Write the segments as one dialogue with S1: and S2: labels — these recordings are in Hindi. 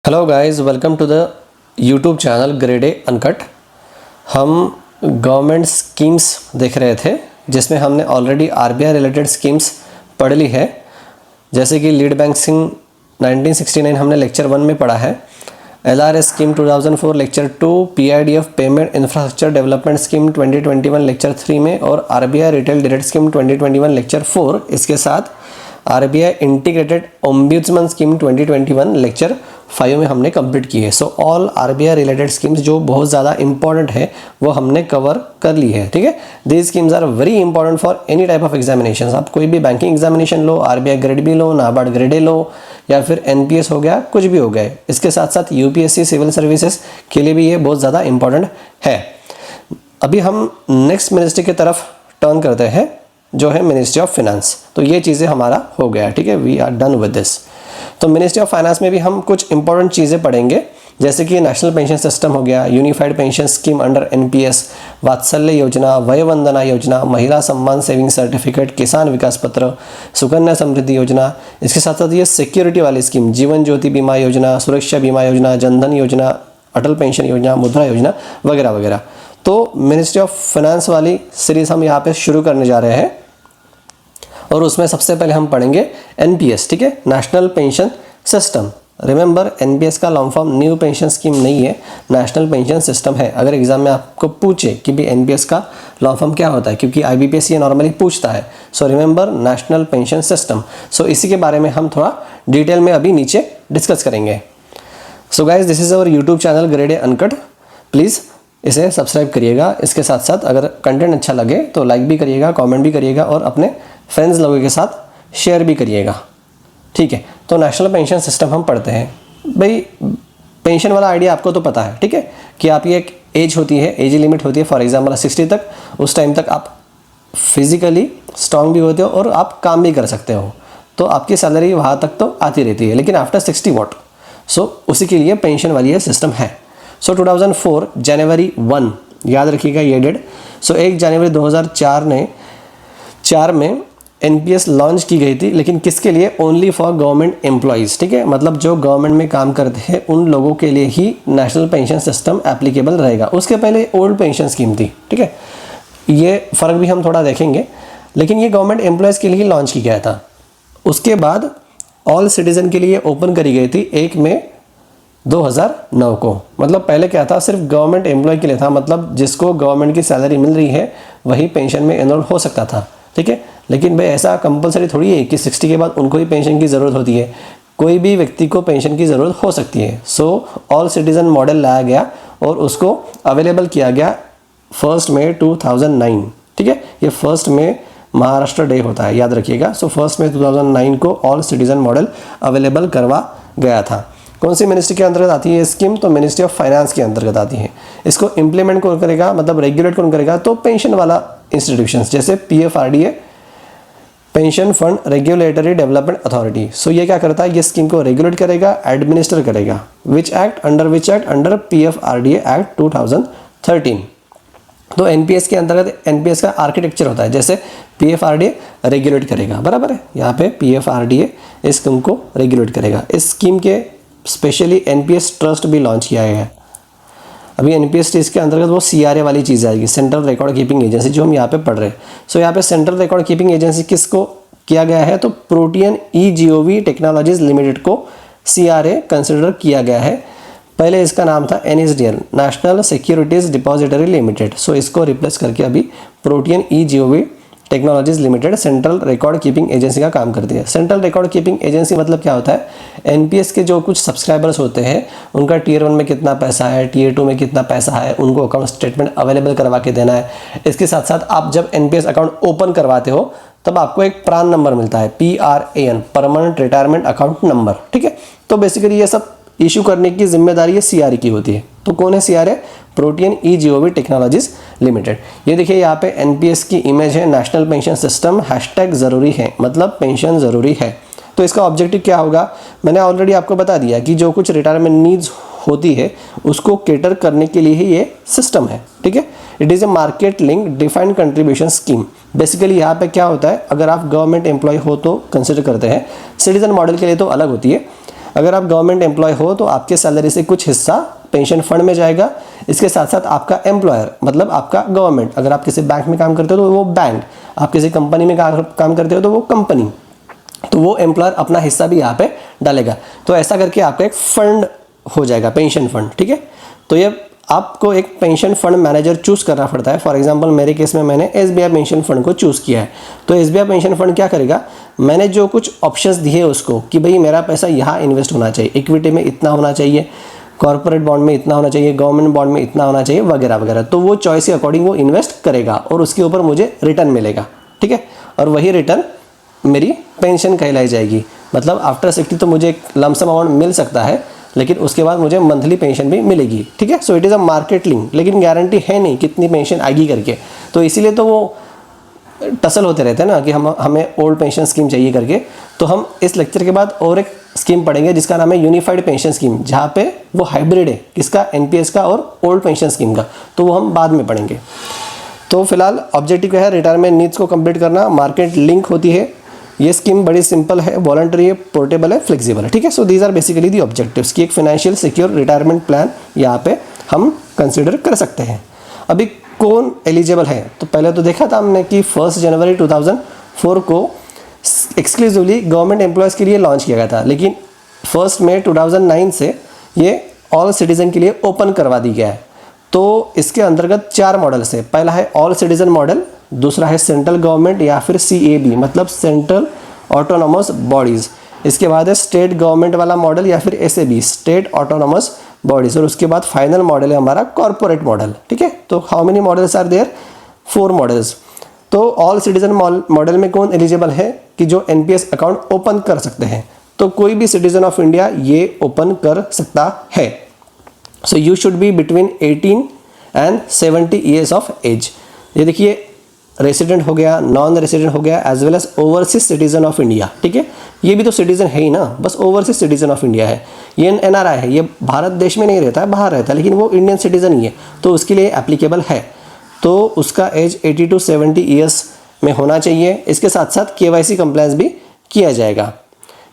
S1: Hello guys, welcome to the YouTube channel grade A uncut. हम गवर्नमेंट स्कीम्स देख रहे थे जिसमें हमने ऑलरेडी आरबीआई रिलेटेड स्कीम्स पढ़ ली है, जैसे कि लीड बैंकिंग 1969 हमने लेक्चर 1 में पढ़ा है, LRS scheme 2004 lecture 2, PIDF payment infrastructure development scheme 2021 lecture 3 में, और RBI retail direct scheme 2021 lecture 4। इसके साथ RBI integrated ombudsman scheme 2021 lecture 5 में हमने कंप्लीट की है। So all RBI related schemes जो बहुत ज़्यादा इंपॉर्टेंट है वो हमने कवर कर ली है। ठीक है, these schemes are very important for any type of examination. आप कोई भी बैंकिंग एग्जामिनेशन लो, आरबीआई ग्रेड बी लो, नाबार्ड ग्रेड ए लो, या फिर एनपीएस हो गया, कुछ भी हो गया। इसके साथ साथ यूपीएससी सिविल सर्विसेज के लिए भी ये बहुत ज़्यादा इंपॉर्टेंट है। अभी हम नेक्स्ट मिनिस्ट्री की तरफ टर्न करते हैं, जो है मिनिस्ट्री ऑफ फाइनेंस। तो ये चीज़ें हमारा हो गया। ठीक है, we are done with this. तो मिनिस्ट्री ऑफ फाइनेंस में भी हम कुछ इंपॉर्टेंट चीज़ें पढ़ेंगे, जैसे कि नेशनल पेंशन सिस्टम हो गया, unified pension scheme under NPS, वात्सल्य योजना, वय वंदना योजना, महिला सम्मान सेविंग सर्टिफिकेट, किसान विकास पत्र, सुकन्या समृद्धि योजना। इसके साथ साथ ये सिक्योरिटी वाली स्कीम, जीवन ज्योति बीमा योजना, सुरक्षा बीमा योजना, जनधन योजना, अटल पेंशन योजना, मुद्रा योजना वगैरह वगैरह। तो मिनिस्ट्री ऑफ फाइनेंस वाली सीरीज हम यहाँ पे शुरू करने जा रहे हैं, और उसमें सबसे पहले हम पढ़ेंगे एनपीएस। ठीक है, National Pension System. Remember, NPS का long form New Pension Scheme नहीं है, नेशनल पेंशन सिस्टम है। अगर एग्जाम में आपको पूछे कि भी एनपीएस का लॉन्ग फॉर्म क्या होता है, क्योंकि आईबीपीएस ये नॉर्मली पूछता है। So remember, National Pension System. So इसी के बारे में हम थोड़ा डिटेल में अभी नीचे डिस्कस करेंगे। So guys, this is our YouTube channel grade A uncut. Please इसे सब्सक्राइब करिएगा। इसके साथ साथ अगर कंटेंट अच्छा लगे तो लाइक भी करिएगा, कमेंट भी करिएगा, और अपने फ्रेंड्स लोगों के साथ शेयर भी करिएगा। ठीक है, तो नेशनल पेंशन सिस्टम हम पढ़ते हैं। भाई, पेंशन वाला आइडिया आपको तो पता है। ठीक है, कि आपकी एक एज होती है, एज लिमिट होती है, फॉर एग्जाम्पल 60 तक। उस टाइम तक आप फिजिकली स्ट्रांग भी होते हो और आप काम भी कर सकते हो, तो आपकी सैलरी वहाँ तक तो आती रहती है। लेकिन आफ्टर 60 वॉट, सो उसी के लिए पेंशन वाली ये सिस्टम है। सो 2004 जनवरी 1, याद रखिएगा ये डेट। सो 1 जनवरी 2004 में एनपीएस लॉन्च की गई थी, लेकिन किसके लिए? Only for government employees. ठीक है, मतलब जो गवर्नमेंट में काम करते हैं उन लोगों के लिए ही नेशनल पेंशन सिस्टम एप्लीकेबल रहेगा। उसके पहले ओल्ड पेंशन स्कीम थी। ठीक है, ये फ़र्क भी हम थोड़ा देखेंगे, लेकिन ये गवर्नमेंट एम्प्लॉयज़ के लिए लॉन्च की गया था। उसके बाद ऑल सिटीज़न के लिए ओपन करी गई थी 1 मई 2009 को। मतलब पहले क्या था, सिर्फ गवर्नमेंट एम्प्लॉय के लिए था, मतलब जिसको गवर्नमेंट की सैलरी मिल रही है वही पेंशन में एनरोल हो सकता था। ठीक है, लेकिन भाई ऐसा कंपलसरी थोड़ी है कि 60 के बाद उनको ही पेंशन की ज़रूरत होती है। कोई भी व्यक्ति को पेंशन की ज़रूरत हो सकती है। सो ऑल सिटीज़न मॉडल लाया गया और उसको अवेलेबल किया गया 1 मई 2009। ठीक है, ये 1 मई महाराष्ट्र डे होता है, याद रखिएगा। सो 1 मई 2009 को ऑल सिटीज़न मॉडल अवेलेबल करवा गया था। कौन सी मिनिस्ट्री के अंतर्गत आती है ये स्कीम? तो मिनिस्ट्री ऑफ फाइनेंस के अंतर्गत आती है। इसको इम्प्लीमेंट कौन करेगा, मतलब रेगुलेट कौन करेगा? तो पेंशन वाला इंस्टीट्यूशंस, जैसे PFRDA, Pension Fund Regulatory Development Authority. So ये क्या करता है? ये स्कीम को रेगुलेट करेगा, एडमिनिस्टर करेगा। Which act? Under PFRDA act 2013। तो एनपीएस के अंतर्गत एनपीएस का आर्किटेक्चर होता है, जैसे पीएफआरडीए रेगुलेट करेगा, बराबर है। यहाँ पे पीएफआरडीए इस स्कीम को रेगुलेट करेगा। इस स्कीम के स्पेशली एनपीएस ट्रस्ट भी लॉन्च किया गया है। अभी एनपीएस ट्रस्ट के अंतर्गत वो सीआरए वाली चीज़ आएगी, सेंट्रल रिकॉर्ड कीपिंग एजेंसी, जो हम यहाँ पे पढ़ रहे हैं। सो यहाँ पे सेंट्रल रिकॉर्ड कीपिंग एजेंसी किसको किया गया है? तो प्रोटियन ईजीओवी टेक्नोलॉजीज लिमिटेड को सीआरए कंसिडर किया गया है। पहले इसका नाम था NSDL, National Securities Depository Limited. So इसको रिप्लेस करके अभी Protean eGov Technologies Limited Central record keeping Agency का काम करती है। सेंट्रल रिकॉर्ड कीपिंग एजेंसी मतलब क्या होता है? एनपीएस के जो कुछ सब्सक्राइबर्स होते हैं उनका टीयर 1 में कितना पैसा है, टीयर 2 में कितना पैसा है, उनको अकाउंट स्टेटमेंट अवेलेबल करवा के देना है। इसके साथ साथ आप जब एनपीएस अकाउंट ओपन करवाते हो तब आपको एक प्रान नंबर मिलता है, PRAN, permanent retirement account number. ठीक है, तो बेसिकली ये सब इशू करने की जिम्मेदारी ये सीआरए की होती है। तो कौन है CRA? Protean eGov Technologies Limited. ये देखिए यहाँ पे एनपीएस की इमेज है, नेशनल पेंशन सिस्टम हैशटैग ज़रूरी है, मतलब पेंशन ज़रूरी है। तो इसका ऑब्जेक्टिव क्या होगा? मैंने ऑलरेडी आपको बता दिया कि जो कुछ रिटायरमेंट नीड्स होती है उसको केटर करने के लिए ही ये सिस्टम है। ठीक है, it is a market link defined contribution scheme. Basically यहाँ पे क्या होता है, अगर आप गवर्नमेंट एम्प्लॉय हो तो कंसिडर करते हैं, सिटीजन मॉडल के लिए तो अलग होती है। अगर आप गवर्नमेंट एम्प्लॉय हो तो आपके सैलरी से कुछ हिस्सा पेंशन फंड में जाएगा। इसके साथ साथ आपका एम्प्लॉयर मतलब आपका गवर्नमेंट, अगर आप किसी बैंक में काम करते हो तो वो बैंक, आप किसी कंपनी में काम करते हो तो वो कंपनी, तो वो एम्प्लॉयर अपना हिस्सा भी यहाँ पे डालेगा। तो ऐसा करके आपका एक फंड हो जाएगा, पेंशन फंड, ठीक है। तो ये आपको एक पेंशन फंड मैनेजर चूज़ करना पड़ता है। फॉर एग्जांपल मेरे केस में मैंने एसबीआई पेंशन फंड को चूज़ किया है। तो एसबीआई पेंशन फंड क्या करेगा, मैंने जो कुछ ऑप्शंस दिए उसको कि भाई मेरा पैसा यहाँ इन्वेस्ट होना चाहिए, इक्विटी में इतना होना चाहिए, कॉर्पोरेट बॉन्ड में इतना होना चाहिए, गवर्नमेंट बॉन्ड में इतना होना चाहिए, वगैरह वगैरह। तो वो चॉइस के अकॉर्डिंग वो इन्वेस्ट करेगा और उसके ऊपर मुझे रिटर्न मिलेगा, ठीक है। और वही रिटर्न मेरी पेंशन कहलाई जाएगी। मतलब आफ्टर 60 तो मुझे एक लमसम अमाउंट मिल सकता है, लेकिन उसके बाद मुझे मंथली पेंशन भी मिलेगी, ठीक है। So it is a market link, लेकिन गारंटी है नहीं कितनी पेंशन आएगी करके। तो इसीलिए तो वो टसल होते रहते हैं ना कि हमें ओल्ड पेंशन स्कीम चाहिए करके। तो हम इस लेक्चर के बाद और एक स्कीम पढ़ेंगे जिसका नाम है यूनिफाइड पेंशन स्कीम, जहाँ पे वो हाइब्रिड है, किसका, एनपीएस का और ओल्ड पेंशन स्कीम का। तो वो हम बाद में पढ़ेंगे। तो फिलहाल ऑब्जेक्टिव क्या है, रिटायरमेंट नीड्स को कंप्लीट करना, मार्केट लिंक होती है। ये स्कीम बड़ी सिंपल है, वॉलंटरी है, पोर्टेबल है, फ्लेक्सिबल है, ठीक है। So these are basically the objectives कि एक फाइनेंशियल सिक्योर रिटायरमेंट प्लान यहाँ पे हम कंसिडर कर सकते हैं। अभी कौन एलिजिबल है, तो पहले तो देखा था हमने कि 1 जनवरी 2004 को एक्सक्लूसिवली गवर्नमेंट एम्प्लॉयज़ के लिए लॉन्च किया गया था, लेकिन 1 मई 2009 से ये ऑल सिटीजन के लिए ओपन करवा दी गया है। तो इसके अंतर्गत 4 मॉडल्स है। पहला है ऑल सिटीजन मॉडल, दूसरा है सेंट्रल गवर्नमेंट या फिर CAB मतलब सेंट्रल ऑटोनोमस बॉडीज़, इसके बाद है स्टेट गवर्नमेंट वाला मॉडल या फिर SAB स्टेट ऑटोनोमस बॉडीज, और उसके बाद फाइनल मॉडल है हमारा कॉर्पोरेट मॉडल, ठीक है। तो how many models are there, 4 models. तो ऑल सिटीजन मॉडल में कौन एलिजिबल है कि जो NPS अकाउंट ओपन कर सकते हैं, तो कोई भी सिटीजन ऑफ इंडिया ये ओपन कर सकता है। So you should be between 18 and 70 years of age. ये देखिए रेसिडेंट हो गया, नॉन रेसिडेंट हो गया, as well as overseas citizen of India, ठीक है। ये भी तो सिटीजन है ही ना, बस ओवरसीज सिटीजन ऑफ इंडिया है। ये NRI है, ये भारत देश में नहीं रहता है, बाहर रहता है, लेकिन वो इंडियन सिटीजन ही है, तो उसके लिए एप्लीकेबल है। तो उसका एज 80 to 70 ईयर्स में होना चाहिए। इसके साथ साथ KYC कंप्लायंस भी किया जाएगा।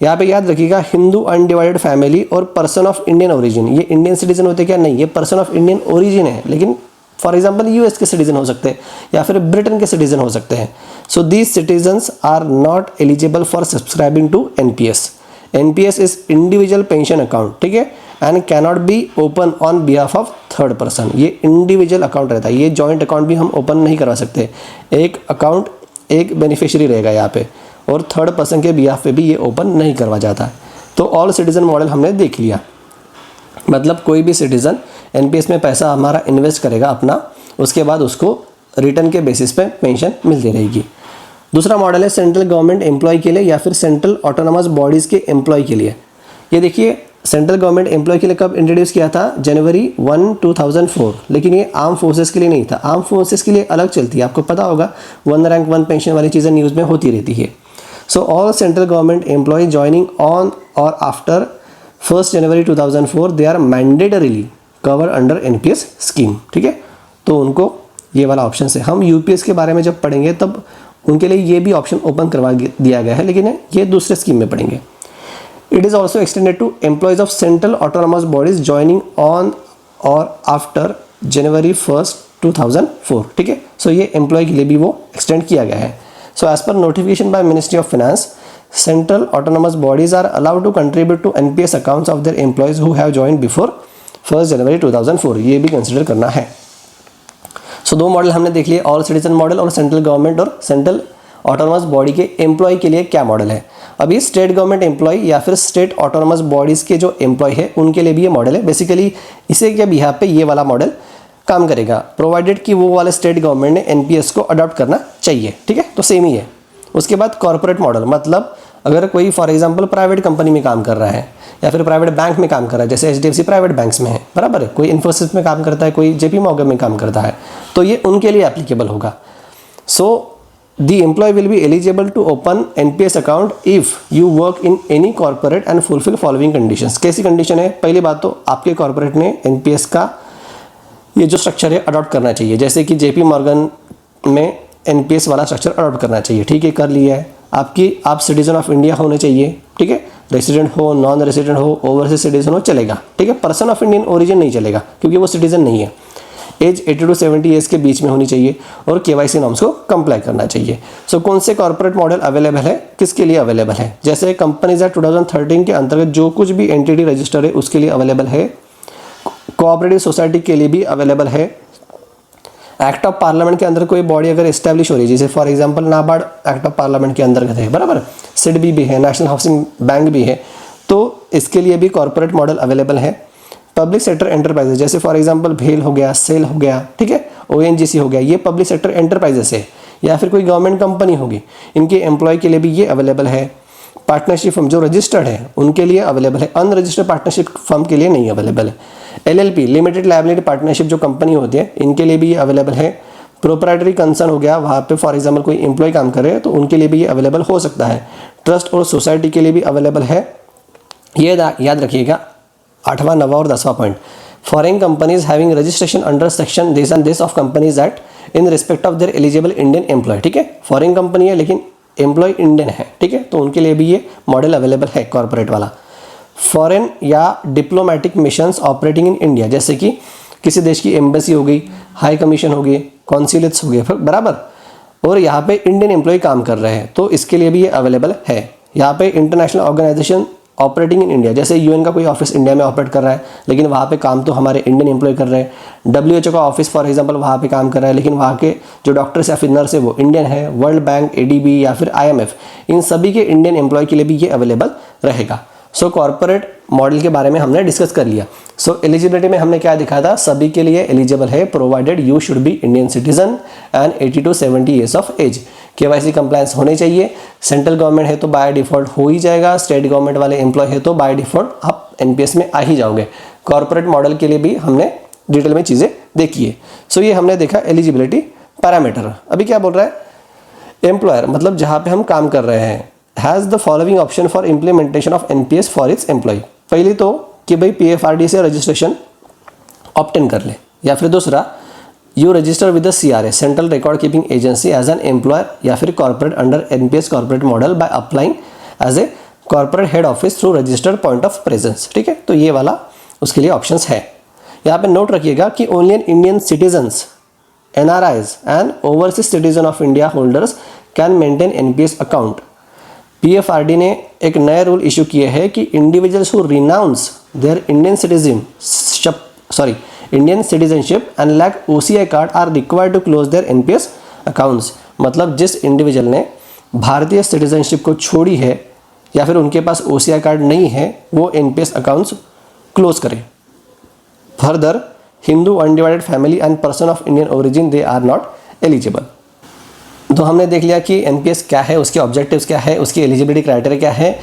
S1: यहाँ पे याद रखिएगा, हिंदू अनडिवाइडेड फैमिली और पर्सन ऑफ इंडियन ओरिजिन, ये इंडियन सिटीजन होते क्या, नहीं, ये पर्सन ऑफ इंडियन ओरिजिन है, लेकिन फॉर एग्जाम्पल US के सिटीजन हो सकते हैं या फिर ब्रिटेन के सिटीजन हो सकते हैं। So these citizens are not eligible for subscribing to NPS। NPS is individual pension account, ठीक है, and cannot be open on behalf of third person. ये इंडिविजुअल अकाउंट रहता है, ये जॉइंट अकाउंट भी हम ओपन नहीं करवा सकते। एक अकाउंट एक बेनिफिशियरी रहेगा यहाँ पे, और थर्ड पर्सन के बिहाफ पे भी ये ओपन नहीं करवा जाता है। तो ऑल सिटीजन मॉडल हमने देख लिया, मतलब कोई भी सिटीजन NPS में पैसा हमारा इन्वेस्ट करेगा अपना, उसके बाद उसको रिटर्न के बेसिस पे पेंशन मिलती रहेगी। दूसरा मॉडल है सेंट्रल गवर्नमेंट एम्प्लॉय के लिए या फिर सेंट्रल ऑटोनोमस बॉडीज़ के एम्प्लॉय के लिए। ये देखिए सेंट्रल गवर्नमेंट एम्प्लॉय के लिए कब इंट्रोड्यूस किया था, जनवरी 1, 2004, लेकिन ये आर्म फोर्सेस के लिए नहीं था। आर्म फोर्सेस के लिए अलग चलती है, आपको पता होगा, 1 रैंक 1 पेंशन वाली चीज़ें न्यूज़ में होती रहती है। So all central government employ joining on और after 1 January 2004 they are mandatorily cover under NPS scheme, ठीक है। तो उनको ये वाला ऑप्शन है। हम UPS के बारे में जब पढ़ेंगे तब उनके लिए ये भी ऑप्शन ओपन करवा दिया गया है, लेकिन ये दूसरे स्कीम में पढ़ेंगे। It is also extended to employees of central autonomous bodies joining on और आफ्टर जनवरी 1, 2004, ठीक है। सो ये एम्प्लॉय के लिए भी वो एक्सटेंड किया गया है। So as per notification by ministry of finance, central autonomous bodies are allowed to contribute to NPS accounts of their employees who have joined before 1 January 2004, ये भी कंसिडर करना है। सो 2 मॉडल हमने देख लिए, ऑल सिटीजन मॉडल और सेंट्रल गवर्नमेंट और सेंट्रल ऑटोनोमस बॉडी के एम्प्लॉय के लिए क्या मॉडल है। अभी स्टेट गवर्नमेंट एम्प्लॉय या फिर स्टेट ऑटोनोमस बॉडीज़ के जो एम्प्लॉय है उनके लिए भी ये मॉडल है। बेसिकली इसे क्या बिहाफ पे ये वाला मॉडल काम करेगा, प्रोवाइडेड कि वो वाले स्टेट गवर्नमेंट ने NPS को अडॉप्ट करना चाहिए, ठीक है। तो सेम ही है। उसके बाद कॉर्पोरेट मॉडल, मतलब अगर कोई फॉर एग्जांपल प्राइवेट कंपनी में काम कर रहा है या फिर प्राइवेट बैंक में काम कर रहा है, जैसे HDFC प्राइवेट बैंक्स में है, बराबर है, कोई इन्फोसिस में काम करता है, कोई JP मॉर्गन में काम करता है, तो ये उनके लिए एप्लीकेबल होगा। So the employee will be eligible to open NPS account if you work in any corporate and fulfil following conditions. कैसी कंडीशन है, पहली बात तो आपके कॉर्पोरेट ने NPS का ये जो स्ट्रक्चर है अडॉप्ट करना चाहिए, जैसे कि JP मॉर्गन में NPS वाला स्ट्रक्चर अडॉप्ट करना चाहिए, ठीक है, कर लिया है। आप सिटीजन ऑफ इंडिया होने चाहिए, ठीक है। रेसिडेंट हो, नॉन रेसिडेंट हो, ओवरसीज सिटीजन हो, चलेगा, ठीक है। पर्सन ऑफ इंडियन ओरिजिन नहीं चलेगा क्योंकि वो सिटीजन नहीं है। एज 80 to 70 ईयर्स के बीच में होनी चाहिए और केवाईसी नॉर्म्स को कंप्लाई करना चाहिए। सो कौन से कॉर्पोरेट मॉडल अवेलेबल है, किसके लिए अवेलेबल है? जैसे कंपनीज एक्ट 2013 के अंतर्गत जो कुछ भी एंटिटी रजिस्टर है उसके लिए अवेलेबल है। कोऑपरेटिव सोसाइटी के लिए भी अवेलेबल है। एक्ट ऑफ पार्लियामेंट के अंदर कोई बॉडी अगर एस्टैब्लिश हो रही है, जैसे for example NABARD act of parliament के अंतर्गत है, बराबर, सिडबी भी है, नेशनल हाउसिंग बैंक भी है, तो इसके लिए भी कॉर्पोरेट मॉडल अवेलेबल है। पब्लिक सेक्टर एंटरप्राइजेस जैसे फॉर एग्जांपल भेल हो गया, सेल हो गया, ठीक है, ओएनजीसी हो गया, ये पब्लिक सेक्टर एंटरप्राइजेस है, या फिर कोई गवर्नमेंट कंपनी होगी, इनके एम्प्लॉय के लिए भी ये अवेलेबल है। पार्टनरशिप फर्म जो रजिस्टर्ड है उनके लिए अवेलेबल है, अनरजिस्टर्ड पार्टनरशिप फर्म के लिए नहीं अवेलेबल है। एलएलपी लिमिटेड लायबिलिटी पार्टनरशिप जो कंपनी होती है इनके लिए भी ये अवेलेबल है। प्रोप्राइटरी कंसर्न हो गया, वहाँ पे फॉर एग्जांपल कोई एम्प्लॉय काम कर रहे हैं तो उनके लिए भी ये अवेलेबल हो सकता है। ट्रस्ट और सोसाइटी के लिए भी अवेलेबल है। ये याद रखिएगा 8वां, 9वां और 10वां point. Foreign companies having registration under section this and this of Companies Act in respect of their eligible Indian employ, ठीक है, फॉरेन कंपनी है लेकिन एम्प्लॉय इंडियन है, ठीक है, तो उनके लिए भी ये मॉडल अवेलेबल है कॉर्पोरेट वाला। फॉरेन या diplomatic missions operating in India, जैसे कि किसी देश की एम्बेसी हो गई, हाई कमीशन हो गई, कॉन्सुलेट्स हो गए, बराबर, और यहाँ पे इंडियन एम्प्लॉय काम कर रहे हैं तो इसके लिए भी ये अवेलेबल है। यहाँ पे international organization operating in India, जैसे यूएन का कोई ऑफिस इंडिया में ऑपरेट कर रहा है लेकिन वहाँ पे काम तो हमारे इंडियन एम्प्लॉय कर रहे हैं। डब्ल्यूएचओ का ऑफिस फॉर एग्जांपल वहाँ पे काम कर रहा है लेकिन वहाँ के जो डॉक्टर्स या फिर नर्स है वो इंडियन है। वर्ल्ड बैंक, एडीबी या फिर आईएमएफ, इन सभी के इंडियन एम्प्लॉय के लिए भी ये अवेलेबल रहेगा। सो कॉर्पोरेट मॉडल के बारे में हमने डिस्कस कर लिया। सो एलिजिबिलिटी में हमने क्या दिखा था, सभी के लिए एलिजिबल है provided you should be Indian citizen and 80 to 70 years of age. KYC compliance होने चाहिए। सेंट्रल गवर्नमेंट है तो बाय डिफॉल्ट हो ही जाएगा, स्टेट गवर्नमेंट वाले एम्प्लॉय है तो बाय डिफॉल्ट आप एनपीएस में आ ही जाओगे। कॉर्पोरेट मॉडल के लिए भी हमने डिटेल में चीज़ें देखी है। सो ये हमने देखा एलिजिबिलिटी पैरामीटर। अभी क्या बोल रहा है, एम्प्लॉयर मतलब जहाँ पे हम काम कर रहे हैं has the following option for implementation of NPS for its employee. पहली तो कि भाई पीएफआरडी से रजिस्ट्रेशन ऑप्टेन कर ले, या फिर दूसरा you register with the CRA central record keeping agency as an employer या फिर corporate under NPS corporate model by applying as a corporate head office through registered point of presence, ठीक है, तो ये वाला उसके लिए ऑप्शंस है। यहाँ पे नोट रखिएगा कि only Indian citizens, NRIs and Overseas citizen of India holders can maintain NPS account. PFRD ने एक नया रूल इशू किए हैं कि individuals who renounce their Indian citizenship and lack OCI card are required to close their NPS accounts. मतलब जिस इंडिविजुअल ने भारतीय सिटीजनशिप को छोड़ी है या फिर उनके पास ओसीआई कार्ड नहीं है वो एनपीएस अकाउंट्स क्लोज करें। Further Hindu undivided family and person of Indian origin they are not eligible. तो हमने देख लिया कि एनपीएस क्या है, उसके ऑब्जेक्टिव्स क्या है, उसकी एलिजिबिलिटी क्राइटेरिया क्या है,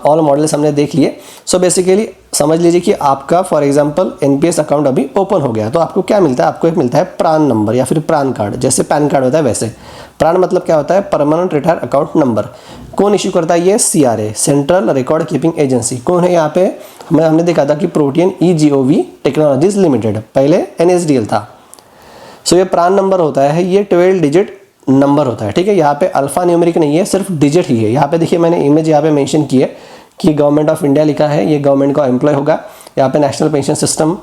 S1: ऑल मॉडल्स हमने देख लिए। सो बेसिकली समझ लीजिए कि आपका फॉर एग्जांपल एनपीएस अकाउंट अभी ओपन हो गया तो आपको क्या मिलता है, आपको एक मिलता है प्रान नंबर या फिर प्रान कार्ड, जैसे पैन कार्ड होता है वैसे। प्रान मतलब क्या होता है, परमानेंट रिटायर अकाउंट नंबर। कौन इशू करता है ये, CRA central record keeping agency. कौन है यहाँ पे, हमने देखा था कि प्रोटियन ईजीओवी टेक्नोलॉजीज लिमिटेड, पहले एनएसडीएल था। सो ये प्रान नंबर होता है, ये 12 डिजिट नंबर होता है, ठीक है। यहाँ पे अल्फा न्यूमेरिक नहीं है, सिर्फ डिजिट ही है। यहाँ पे देखिए मैंने इमेज यहाँ पे मेंशन की है कि गवर्नमेंट ऑफ इंडिया लिखा है, ये गवर्नमेंट का एम्प्लॉय होगा। यहाँ पे नेशनल पेंशन सिस्टम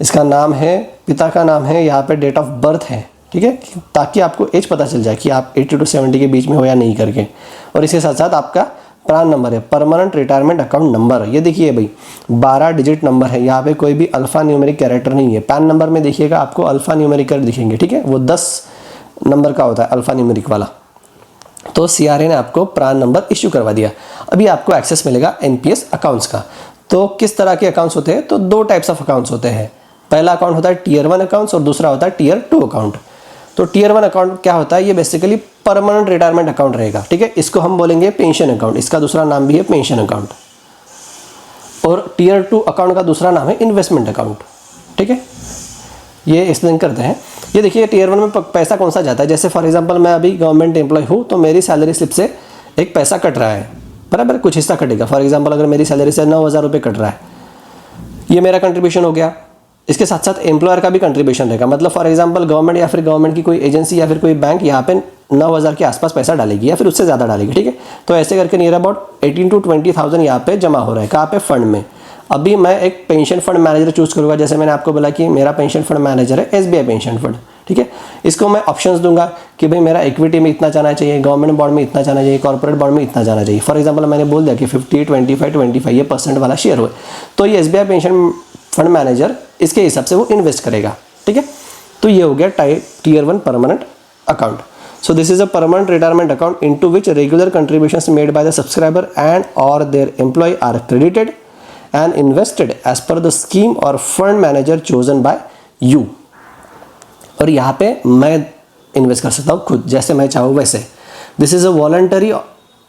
S1: इसका नाम है, पिता का नाम है, यहाँ पे डेट ऑफ बर्थ है, ठीक है, ताकि आपको एज पता चल जाए कि आप 80 to 70 के बीच में हो या नहीं करके। और इसके साथ साथ आपका प्रान नंबर है, परमानेंट रिटायरमेंट अकाउंट नंबर। ये देखिए भाई 12 डिजिट नंबर है, यहाँ पे कोई भी अल्फा न्यूमेरिक कैरेक्टर नहीं है। पैन नंबर में देखिएगा आपको अल्फा न्यूमेरिक दिखेंगे, ठीक है, वो 10 नंबर का होता है अल्फा न्यूमेरिक वाला। तो सीआरए ने आपको प्रान नंबर इश्यू करवा दिया। अभी आपको एक्सेस मिलेगा एनपीएस अकाउंट्स का। तो किस तरह के अकाउंट्स होते हैं, तो 2 टाइप्स ऑफ अकाउंट्स होते हैं। पहला अकाउंट होता है टीयर 1 अकाउंट्स और दूसरा होता है टीयर 2 अकाउंट। तो टीयर 1 अकाउंट क्या होता है, ये बेसिकली परमानेंट रिटायरमेंट अकाउंट रहेगा, ठीक है, इसको हम बोलेंगे पेंशन अकाउंट, इसका दूसरा नाम भी है पेंशन अकाउंट। और टीयर 2 अकाउंट का दूसरा नाम है इन्वेस्टमेंट अकाउंट, ठीक है। ये एक्सप्लेन करते हैं। ये देखिए टीयर 1 में पैसा कौन सा जाता है, जैसे फॉर एग्जांपल मैं अभी गवर्नमेंट एम्प्लॉय हूँ तो मेरी सैलरी स्लिप से एक पैसा कट रहा है, बराबर, कुछ हिस्सा कटेगा। फॉर एग्जांपल अगर मेरी सैलरी से 9,000 रुपये कट रहा है, ये मेरा कंट्रीब्यूशन हो गया। इसके साथ साथ एम्प्लॉयर का भी कंट्रीब्यूशन रहेगा। मतलब फॉर एग्जांपल गवर्नमेंट या फिर गवर्नमेंट की कोई एजेंसी या फिर कोई बैंक यहाँ पे 9,000 के आसपास पैसा डालेगी या फिर उससे ज़्यादा डालेगी, ठीक है। तो ऐसे करके नियर अबाउट 18 to 20,000 यहाँ पे जमा हो रहा है, कहाँ पे, फंड में। अभी मैं एक पेंशन फंड मैनेजर चूज़ करूँगा, जैसे मैंने आपको बोला कि मेरा पेंशन फंड मैनेजर है SBI पेंशन फंड, ठीक है। इसको मैं ऑप्शंस दूंगा कि भाई मेरा इक्विटी में इतना जाना चाहिए, गवर्नमेंट बॉन्ड में इतना जाना चाहिए, कॉर्पोरेट बॉन्ड में इतना जाना चाहिए। फॉर एग्जांपल मैंने बोल दिया कि 50, 25, 25 ये % वाला शेयर हुए, तो ये SBI पेंशन फंड मैनेजर इसके हिसाब से वो इन्वेस्ट करेगा, ठीक है। तो ये हो गया Tier 1 permanent account. So this is a permanent retirement account into which regular contributions made by the subscriber and or their employee are credited and invested as per the scheme or fund manager chosen by you। और यहाँ पे मैं इन्वेस्ट कर सकता हूँ खुद, जैसे मैं चाहूँ वैसे। This is a voluntary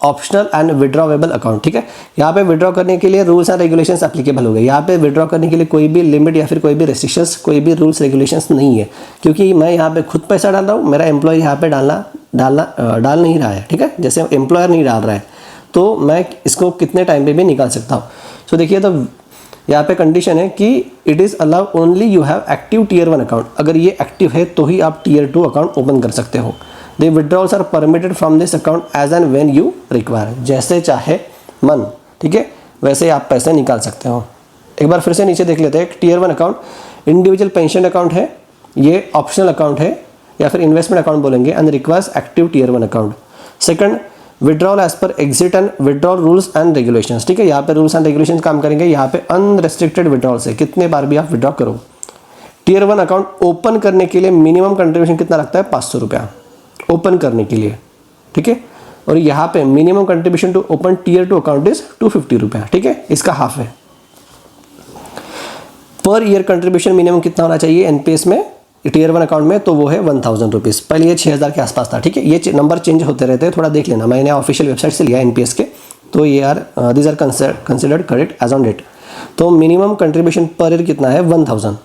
S1: optional and withdrawable account, ठीक है। यहाँ पे विड्रॉ करने के लिए रूल्स एंड रेगुलेशंस एप्लीकेबल हो गए। यहाँ पे विड्रॉ करने के लिए कोई भी लिमिट या फिर कोई भी रेस्ट्रिक्शंस, कोई भी रूल्स रेगुलेशंस नहीं है, क्योंकि मैं यहाँ पे खुद पैसा डाल रहा हूँ, मेरा एम्प्लॉय यहाँ पे डाल नहीं रहा है, ठीक है। जैसे एम्प्लॉयर नहीं डाल रहा है, तो मैं इसको कितने टाइम पे भी निकाल सकता हूँ। सो देखिए, तो यहाँ पे कंडीशन है कि it is allow only you have active Tier 1 account. अगर ये एक्टिव है तो ही आप Tier 2 अकाउंट ओपन कर सकते हो। The withdrawals are permitted from this account as and when you require, जैसे चाहे मन, ठीक है, वैसे आप पैसे निकाल सकते हो। एक बार फिर से नीचे देख लेते हैं। Tier 1 account individual pension account है, ये ऑप्शनल अकाउंट है या फिर इन्वेस्टमेंट अकाउंट बोलेंगे, and requires active Tier 1 account. Second, withdrawal as per exit and withdrawal rules and regulations, ठीक है। यहाँ पे रूल्स एंड रेगुलेशंस काम करेंगे। यहाँ पे अनरेस्ट्रिक्टेड विड्रॉल से कितने बार भी आप विड्रॉ करो। Tier 1 अकाउंट ओपन करने के लिए मिनिमम कंट्रीब्यूशन कितना लगता है, 500 रुपया ओपन करने के लिए, ठीक है। और यहाँ पे minimum contribution to open Tier 2 account is 250 रुपया, ठीक है, इसका हाफ है। पर ईयर कंट्रीब्यूशन मिनिमम कितना होना चाहिए NPS में, Tier 1 अकाउंट में, तो वो है 1000 रुपीज़। पहले ये 6000 के आसपास था, ठीक है। ये नंबर चेंज होते रहते हैं, थोड़ा देख लेना। मैंने ऑफिशियल वेबसाइट से लिया NPS के, तो ये these are considered correct as on date. तो मिनिमम कंट्रीब्यूशन पर ईयर कितना है, 1000,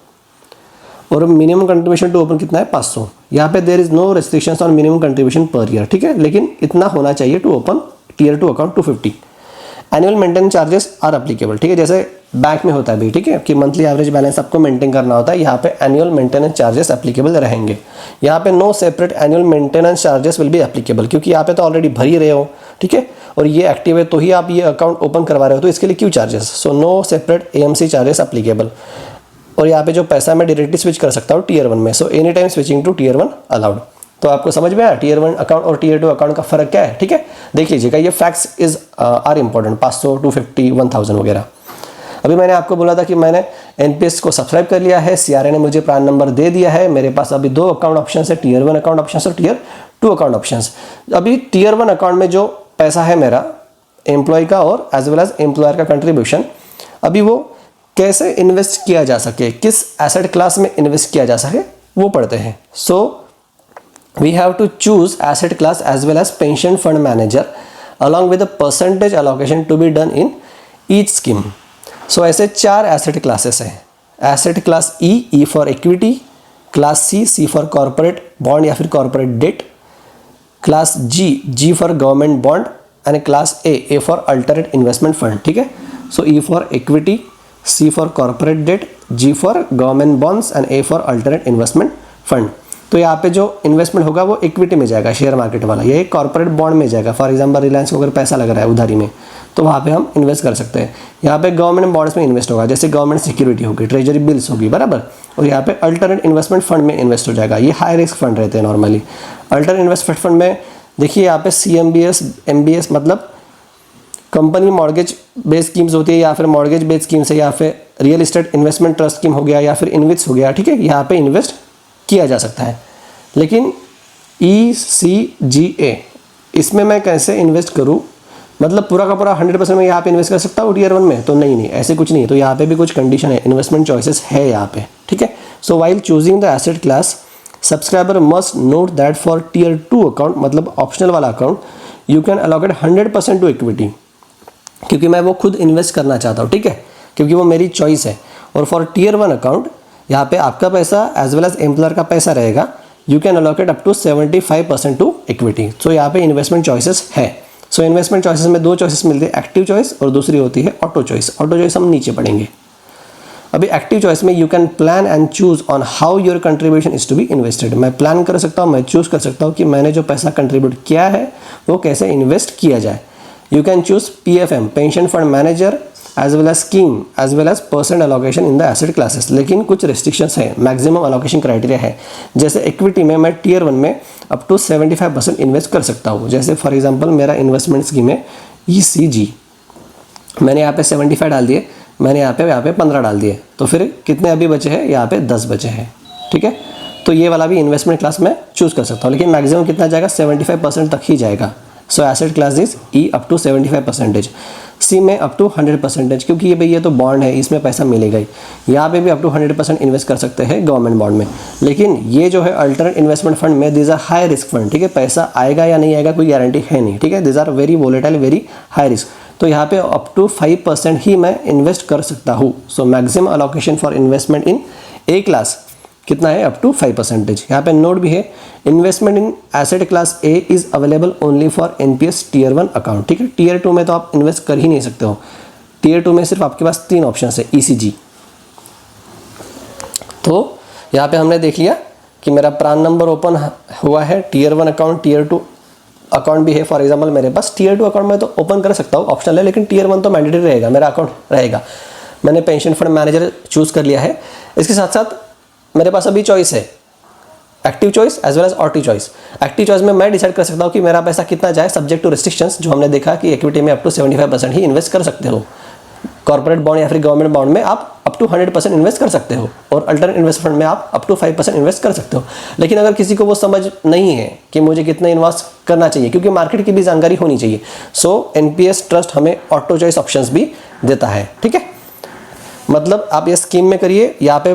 S1: और मिनिमम कंट्रीब्यूशन टू ओपन कितना है, 500। यहाँ पे there is no restrictions on minimum contribution per year, ठीक है, लेकिन इतना होना चाहिए to open Tier 2 account 250। Annual maintenance charges are applicable, ठीक है, जैसे बैंक में होता है भी, ठीक है, कि मंथली एवरेज बैलेंस आपको मेंटेन करना होता है। यहाँ पे एनुअल मेंटेनेंस चार्जेस एप्लीकेबल रहेंगे। यहाँ पे no separate annual maintenance charges will be applicable, क्योंकि यहाँ पे तो ऑलरेडी भर ही रहे हो, ठीक है, और ये एक्टिव है तो ही आप ये अकाउंट ओपन करवा रहे हो, तो इसके लिए क्यों charges. So no separate AMC charges applicable. और यहाँ पे जो पैसा मैं डायरेक्टली स्विच कर सकता हूँ Tier 1 में। So any time switching to Tier 1 allowed. तो आपको समझ में आया Tier 1 अकाउंट और Tier 2 अकाउंट का फर्क क्या है, ठीक है। देख लीजिएगा, ये फैक्ट्स इज आर इंपॉर्टेंट, 500, 250, 1000 वगैरह। अभी मैंने आपको बोला था कि मैंने NPS को सब्सक्राइब कर लिया है, CRA ने मुझे प्रान नंबर दे दिया है, मेरे पास अभी 2 अकाउंट ऑप्शन है, Tier 1 अकाउंट ऑप्शन और Tier 2 अकाउंट ऑप्शन। अभी Tier 1 अकाउंट में जो पैसा है मेरा एम्प्लॉय का और एज वेल एज एम्प्लॉयर का कंट्रीब्यूशन, अभी वो कैसे इन्वेस्ट किया जा सके, किस एसेट क्लास में इन्वेस्ट किया जा सके, वो पढ़ते हैं। So we have to choose asset class as well as pension fund manager along with the percentage allocation to be done in each scheme. So ऐसे 4 एसेट क्लासेस हैं। Asset class E for equity, class C for corporate bond या फिर corporate debt, class G for government bond, and class A for alternate investment fund, ठीक है। So E for equity, C for corporate date, G for government bonds and A for alternate investment fund. तो यहाँ पे जो इन्वेस्टमेंट होगा वो इक्विटी में जाएगा, शेयर मार्केट वाला, ये कॉर्पोरेट बॉन्ड में जाएगा। फॉर एग्जांपल रिलायंस को अगर पैसा लग रहा है उधारी में, तो वहाँ पे हम इन्वेस्ट कर सकते हैं। यहाँ पे गवर्नमेंट बॉन्ड्स में इन्वेस्ट होगा, जैसे गवर्नमेंट सिक्योरिटी होगी, ट्रेजरी बिल्स होगी, बराबर। और यहाँ पे अल्टरनेट इन्वेस्टमेंट फंड में इन्वेस्ट हो जाएगा। ये हाई रिस्क फंड रहते हैं नॉर्मली। अल्टरनेट इन्वेस्टमेंट फंड में देखिए यहाँ पे CMBS MBS मतलब कंपनी मॉर्गेज बेस्ड स्कीम्स होती है, या फिर मॉर्गेज बेस्ड स्कीम्स है, या फिर real estate investment trust scheme हो गया, या फिर इन्विट्स हो गया, ठीक है, यहाँ पे इन्वेस्ट किया जा सकता है। लेकिन ECGA इसमें मैं कैसे इन्वेस्ट करूँ, मतलब पूरा का पूरा 100% मैं यहाँ पे इन्वेस्ट कर सकता हूँ Tier 1 में, तो नहीं, ऐसे कुछ नहीं है। तो यहाँ पे भी कुछ कंडीशन है, इन्वेस्टमेंट चॉइसेस है यहाँ पे, ठीक है। So while choosing the asset class, subscriber must note that for Tier 2 account, मतलब ऑप्शनल वाला account, you can allocate 100% to equity, क्योंकि मैं वो खुद इन्वेस्ट करना चाहता हूँ, ठीक है, क्योंकि वो मेरी चॉइस है। और फॉर Tier 1 अकाउंट यहाँ पे आपका पैसा एज वेल एज एम्प्लॉयर का पैसा रहेगा, you can allocate up to 75% to equity. So यहाँ पे इन्वेस्टमेंट चॉइसेस है। सो इन्वेस्टमेंट चॉइसेस में 2 चॉइसेस मिलती है, एक्टिव चॉइस और दूसरी होती है ऑटो चॉइस। ऑटो चॉइस हम नीचे पढ़ेंगे। अभी एक्टिव चॉइस में you can plan and choose on how your contribution is to be invested. मैं प्लान कर सकता हूँ, मैं चूज कर सकता हूँ कि मैंने जो पैसा कंट्रीब्यूट किया है वो कैसे इन्वेस्ट किया जाए। You can choose PFM, pension fund manager, as well as scheme, as well as percent allocation in the asset classes. लेकिन कुछ रिस्ट्रिक्शंस है, मैक्सिमम अलोकेशन क्राइटेरिया है। जैसे इक्विटी में मैं Tier 1 में अप टू 75% इन्वेस्ट कर सकता हूँ। जैसे फॉर एग्जांपल मेरा इन्वेस्टमेंट स्कीम है ECG, मैंने यहाँ पे 75 डाल दिए, मैंने यहाँ पे 15 डाल दिए, तो फिर कितने अभी बचे हैं, यहाँ पे 10 बचे हैं। ठीक है, तो ये वाला भी इन्वेस्टमेंट क्लास में चूज कर सकता हूँ, लेकिन मैक्सिमम कितना जाएगा, 75% तक ही जाएगा। So asset class is E up to 75%, C में अप टू 100%, क्योंकि ये भाई ये तो बॉन्ड है, इसमें पैसा मिलेगा ही। यहाँ पे भी अप टू 100% इन्वेस्ट कर सकते हैं गवर्नमेंट बॉन्ड में। लेकिन ये जो है अल्टरनेट इन्वेस्टमेंट फंड में this are high risk fund. ठीक है, पैसा आएगा या नहीं आएगा कोई गारंटी है नहीं। ठीक है, this are very volatile, very high risk. तो यहाँ पे अप टू 5% ही मैं इन्वेस्ट कर सकता हूँ। So maximum allocation for investment in A class कितना है, अप टू 5%। यहाँ पे नोट भी है, investment in asset class A is available only for NPS Tier 1 account. ठीक है, Tier 2 में तो आप इन्वेस्ट कर ही नहीं सकते हो। Tier 2 में सिर्फ आपके पास 3 ऑप्शन है, ECG। तो यहाँ पे हमने देख लिया कि मेरा प्रान नंबर ओपन हुआ है, Tier 1 अकाउंट, Tier 2 अकाउंट भी है। फॉर एग्जाम्पल मेरे पास Tier 2 अकाउंट में तो ओपन कर सकता हूँ, ऑप्शनल है, लेकिन Tier 1 तो मैंडेटरी रहेगा, मेरा अकाउंट रहेगा। मैंने पेंशन फंड मैनेजर चूज कर लिया है। इसके साथ साथ मेरे पास अभी चॉइस है, active choice as well as auto choice. Active choice में मैं डिसाइड कर सकता हूँ कि मेरा पैसा कितना जाए, सब्जेक्ट टू रिस्ट्रिक्शंस, जो हमने देखा कि इक्विटी में अप टू 75% ही इन्वेस्ट कर सकते हो। कॉर्पोरेट बॉन्ड या फिर गवर्नमेंट बॉन्ड में आप अप टू 100% इन्वेस्ट कर सकते हो, और अल्टरनेट इन्वेस्टमेंट फंड में आप अप टू 5% इन्वेस्ट कर सकते हो। लेकिन अगर किसी को वो समझ नहीं है कि मुझे कितना इन्वेस्ट करना चाहिए, क्योंकि मार्केट की भी जानकारी होनी चाहिए, सो NPS ट्रस्ट हमें ऑटो चॉइस ऑप्शंस भी देता है। ठीक है, मतलब आप ये स्कीम में करिए, यहाँ पे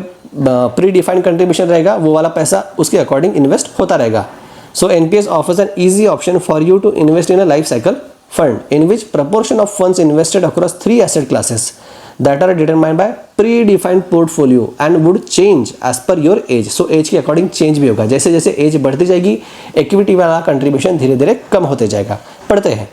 S1: प्री डिफाइंड कंट्रीब्यूशन रहेगा, वो वाला पैसा उसके अकॉर्डिंग इन्वेस्ट होता रहेगा। So NPS offers an easy option for you to invest in a life cycle fund in which proportion of funds invested across 3 asset classes that are determined by predefined portfolio and would change as per your age। so age के अकॉर्डिंग चेंज भी होगा, जैसे जैसे एज बढ़ती जाएगी इक्विटी वाला कंट्रीब्यूशन धीरे धीरे कम होते जाएगा। पढ़ते हैं,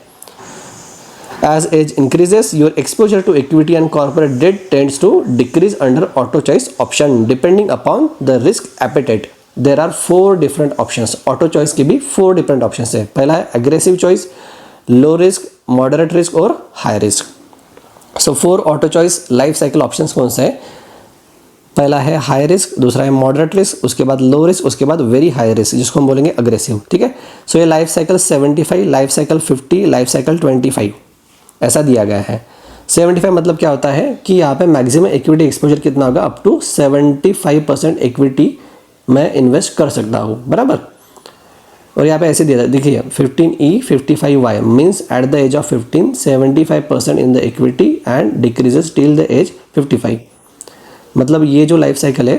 S1: as age increases your exposure to equity and corporate debt tends to decrease under auto choice option depending upon the risk appetite। there are 4 different options। auto choice के भी 4 different options है। पहला है aggressive choice, low risk, moderate risk और हाई रिस्क। सो 4 auto choice life cycle options कौन से हैं? पहला है हाई रिस्क, दूसरा है मॉडरेट रिस्क, उसके बाद लो रिस्क, उसके बाद वेरी हाई रिस्क, जिसको हम बोलेंगे अग्रेसिव। ठीक है, सो ये life cycle 75, life cycle 50, life cycle 25 ऐसा दिया गया है। 75 मतलब क्या होता है कि यहाँ पे मैक्सिमम इक्विटी एक्सपोजर कितना होगा, अप टू 75% इक्विटी मैं इन्वेस्ट कर सकता हूँ, बराबर। और यहाँ पे ऐसे दिया था, देखिए 15E 55Y means at the age of 15 75% in the equity and decreases till the age 55। मतलब ये जो लाइफ साइकिल है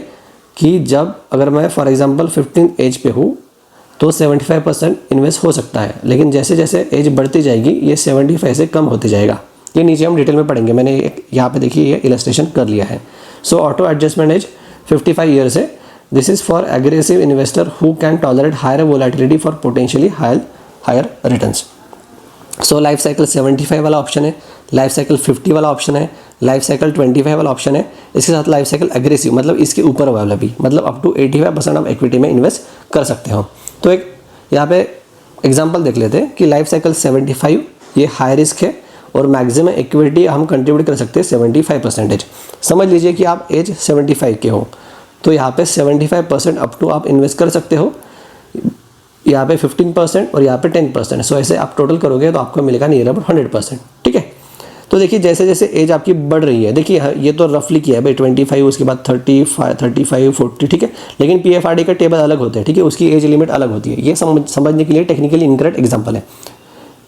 S1: कि जब अगर मैं फॉर एग्जांपल 15 एज पे हूँ तो 75% इन्वेस्ट हो सकता है, लेकिन जैसे जैसे एज बढ़ती जाएगी ये 75 से कम होते जाएगा। ये नीचे हम डिटेल में पढ़ेंगे, मैंने यहाँ पे देखिए ये इलस्ट्रेशन कर लिया है। सो ऑटो एडजस्टमेंट एज 55 ईयर्स है। This is for aggressive investor who can tolerate higher volatility for potentially higher returns। So life cycle 75 वाला ऑप्शन है, लाइफ साइकिल 50 वाला ऑप्शन है, लाइफ साइकिल 25 वाला ऑप्शन है। इसके साथ लाइफ साइकिल एग्रेसिव मतलब इसके ऊपर वाला भी, मतलब अप टू 85% ऑफ इक्विटी में इन्वेस्ट कर सकते हो। तो एक यहाँ पे एग्जांपल देख लेते हैं कि लाइफ साइकिल 75 ये हाई रिस्क है और मैक्सिमम इक्विटी हम कंट्रीब्यूट कर सकते हैं 75%। समझ लीजिए कि आप एज 75 के हो तो यहाँ पे 75% अप टू आप इन्वेस्ट कर सकते हो, यहाँ पे 15% और यहाँ पे 10%। सो ऐसे आप टोटल करोगे तो आपको मिलेगा नियर अबाउट 100%। ठीक है, तो देखिए जैसे जैसे एज आपकी बढ़ रही है, देखिए ये तो रफली किया है भाई 25, उसके बाद 35, 40। ठीक है, लेकिन PFRD का टेबल अलग होता है। ठीक है, उसकी एज लिमिट अलग होती है। ये समझने के लिए टेक्निकली इनकरेक्ट एग्जाम्पल है।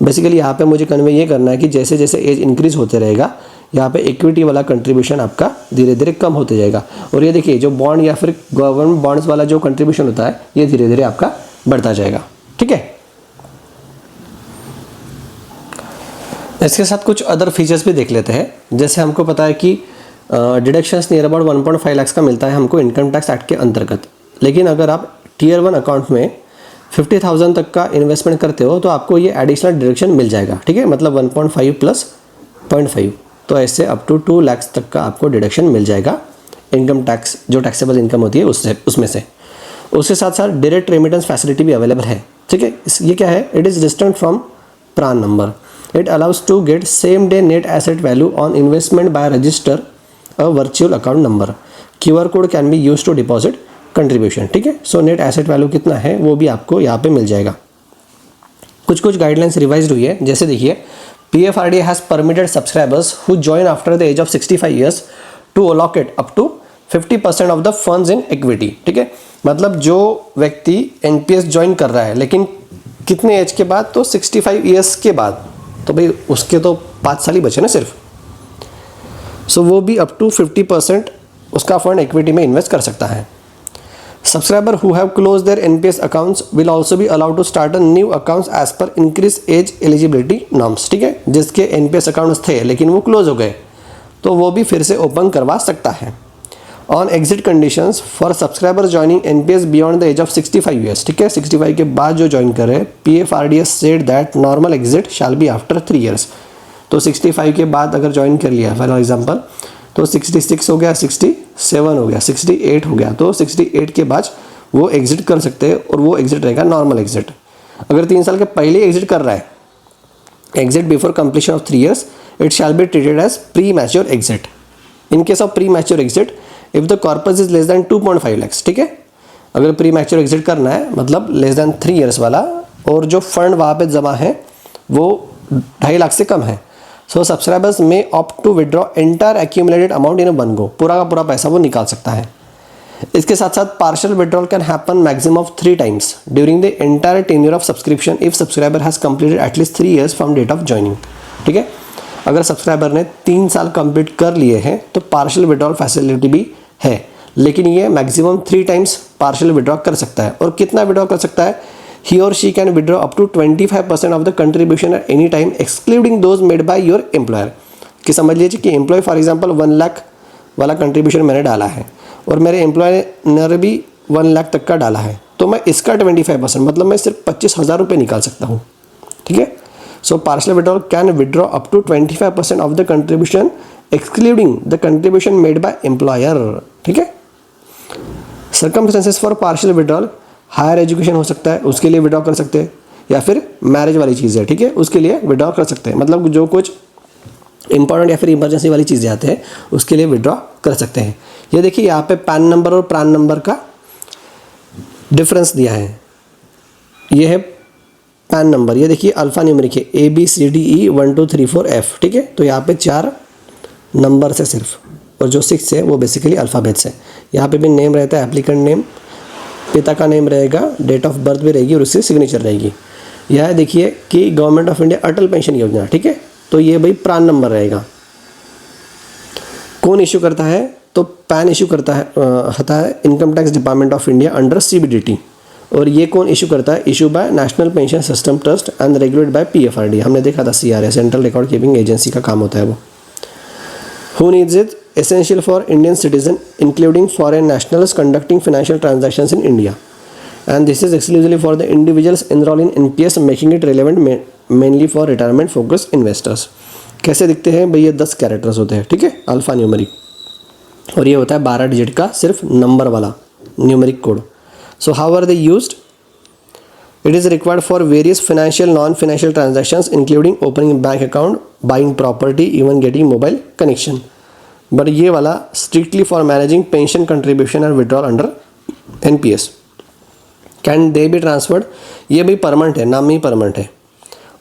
S1: बेसिकली यहाँ पे मुझे कन्वे ये करना है कि जैसे जैसे एज इंक्रीज होते रहेगा यहाँ पे इक्विटी वाला कंट्रीब्यूशन आपका धीरे धीरे कम होते जाएगा। और ये देखिए जो बॉन्ड या फिर गवर्नमेंट बॉन्ड्स वाला जो कंट्रीब्यूशन होता है ये धीरे धीरे आपका बढ़ता जाएगा। ठीक है, इसके साथ कुछ अदर फीचर्स भी देख लेते हैं। जैसे हमको पता है कि डिडक्शंस नियर अबाउट 1.5 लाख का मिलता है हमको इनकम टैक्स एक्ट के अंतर्गत। लेकिन अगर आप Tier 1 अकाउंट में 50,000 तक का इन्वेस्टमेंट करते हो तो आपको ये एडिशनल डिडक्शन मिल जाएगा। ठीक है, मतलब 1.5 प्लस 0.5, तो ऐसे अप टू 2 लाख तक का आपको डिडक्शन मिल जाएगा इनकम टैक्स जो टैक्सेबल इनकम होती है उसमें से। उसके साथ साथ डायरेक्ट रेमिटेंस फैसिलिटी भी अवेलेबल है, ठीक है। ये क्या है, it is distant from PRAN number. It allows to get same day net asset value on investment by register a virtual account number. QR code can be use to deposit contribution, ठीक है। सो नेट एसेट वैल्यू कितना है वो भी आपको यहाँ पे मिल जाएगा। कुछ गाइडलाइंस रिवाइज हुई है, जैसे देखिए PFRDA has permitted subscribers who join after the age of 65 years to allocate up to 50% of the funds in equity, ठीक है। मतलब जो व्यक्ति NPS ज्वाइन कर रहा है लेकिन कितने एज के बाद, तो 65 ईयर्स के बाद, तो भाई उसके तो 5 साल ही बचे ना सिर्फ। सो वो भी अप टू 50% उसका फंड इक्विटी में इन्वेस्ट कर सकता है। Subscriber who have closed their NPS accounts will also be allowed to start a new accounts as per increased age eligibility norms, ठीक है। जिसके NPS अकाउंट्स थे लेकिन वो क्लोज हो गए तो वो भी फिर से ओपन करवा सकता है। On exit conditions for subscriber joining NPS beyond the age of 65 years, ठीक है। 65 के बाद जो ज्वाइन कर रहे हैं, PFRDA said that normal exit shall be after 3 years. तो 65 के बाद अगर ज्वाइन कर लिया फॉर एग्जाम्पल, तो 66 हो गया, 67 हो गया, 68 हो गया, तो 68 के बाद वो एग्जिट कर सकते हैं और वो एग्जिट रहेगा नॉर्मल एग्जिट। अगर 3 साल के पहले एग्जिट कर रहा है, exit before completion of 3 years, it shall be treated as premature exit. In case of premature exit if the corpus is less than 2.5 lakhs, ठीक है। अगर प्री मैच्योर एग्जिट करना है मतलब लेस दैन 3 ईयर्स वाला, और जो फंड वहाँ पे जमा है वो 2.5 लाख से कम है, so subscribers may opt to withdraw entire accumulated amount in a one go. पूरा का पूरा पैसा वो निकाल सकता है। इसके साथ साथ partial withdrawal can happen maximum of 3 times during the entire tenure of subscription if subscriber has completed at least 3 years from date of joining, ठीक है। अगर सब्सक्राइबर ने 3 साल कंप्लीट कर लिए हैं तो पार्शियल विड्रॉल फैसिलिटी भी है, लेकिन ये मैक्सिमम 3 times पार्शियल विड्रॉ कर सकता है। और कितना विड्रॉ कर सकता है, he or she can withdraw up to 25% of the contribution at any time excluding those made by your employer। कि समझ लीजिए कि एम्प्लॉय फॉर एग्जांपल 1 लाख वाला कंट्रीब्यूशन मैंने डाला है और मेरे एम्प्लॉय ने भी 1 लाख तक का डाला है, तो मैं इसका 25% मतलब मैं सिर्फ 25,000 रुपये निकाल सकता हूँ, ठीक है। So partial withdrawal can withdraw up to 25% of the contribution excluding the contribution made by employer, ठीक है। Circumstances for partial withdrawal, higher education हो सकता है उसके लिए विड्रॉ कर सकते हैं, या फिर मैरिज वाली चीज़ है, ठीक है, उसके लिए विड्रॉ कर सकते हैं। मतलब जो कुछ इंपॉर्टेंट या फिर इमरजेंसी वाली चीज़ें आते हैं उसके लिए विड्रॉ कर सकते हैं। ये देखिए यहाँ पे पैन नंबर और प्रान नंबर का डिफरेंस दिया है। ये है पैन नंबर, ये देखिए अल्फ़ा न्यूमेरिक है ABCDE 1 2 3 4 F, ठीक है। तो यहाँ पे 4 नंबर से सिर्फ, और जो 6 है वो बेसिकली अल्फ़ाबेट्स है। यहाँ पे भी नेम रहता है, एप्लीकेंट नेम, पिता का नेम रहेगा, डेट ऑफ बर्थ भी रहेगी और उसकी सिग्नेचर रहेगी। यह देखिए कि government of India Atal pension योजना, ठीक है। तो ये भाई प्रान नंबर रहेगा। कौन इशू करता है, तो पैन इशू करता है होता है income tax department of India under CBDT। और ये कौन इशू करता है, issue bye national Pension system trust and regulated by PFRDA। हमने देखा था CRA, central record keeping Agency का काम होता है वो। Who needs it, essential for Indian citizen including foreign nationals conducting financial transactions in India, and this is exclusively for the individuals enrolled in NPS making it relevant mainly for retirement focused investors। कैसे दिखते हैं भाई, ये 10 कैरेक्टर्स होते हैं, ठीक है, अल्फा न्यूमेरिक, और ये होता है 12 डिजिट का सिर्फ नंबर वाला numeric code. So how are they used, it is required for various financial non financial transactions including opening bank account, buying property, even getting mobile connection. But ये वाला strictly for managing pension contribution and withdrawal under NPS। Can they be transferred, ये भी परमानेंट है, नाम ही परमानेंट है।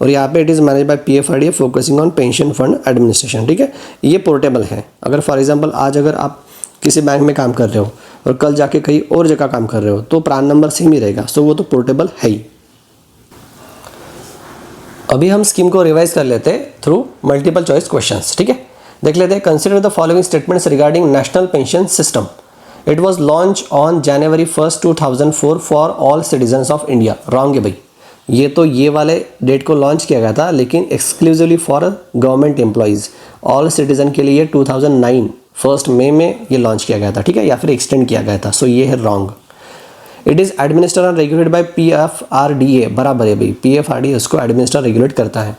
S1: और यहाँ पे it is manage by PFRDA focusing on pension fund administration, ठीक है। ये पोर्टेबल है। अगर फॉर एग्जांपल आज अगर आप किसी बैंक में काम कर रहे हो और कल जाके कहीं और जगह काम कर रहे हो तो प्रान नंबर सेम ही रहेगा, सो वो तो पोर्टेबल है ही। अभी हम स्कीम को रिवाइज कर लेते हैं थ्रू मल्टीपल चॉइस क्वेश्चंस, ठीक है। देख लेते हैं। Consider the following statements regarding national Pension system. It was launch on January 1st 2004 for all citizens of India. Wrong है भाई, ये तो ये वाले डेट को लॉन्च किया गया था लेकिन exclusively for government employees. All citizen के लिए 2009 1 मई में ये लॉन्च किया गया था, ठीक है, या फिर एक्सटेंड किया गया था, सो ये है wrong. It is administered and regulated by PFRDA, बराबर है भाई, PFRDA उसको एडमिनिस्टर रेगुलेट करता है।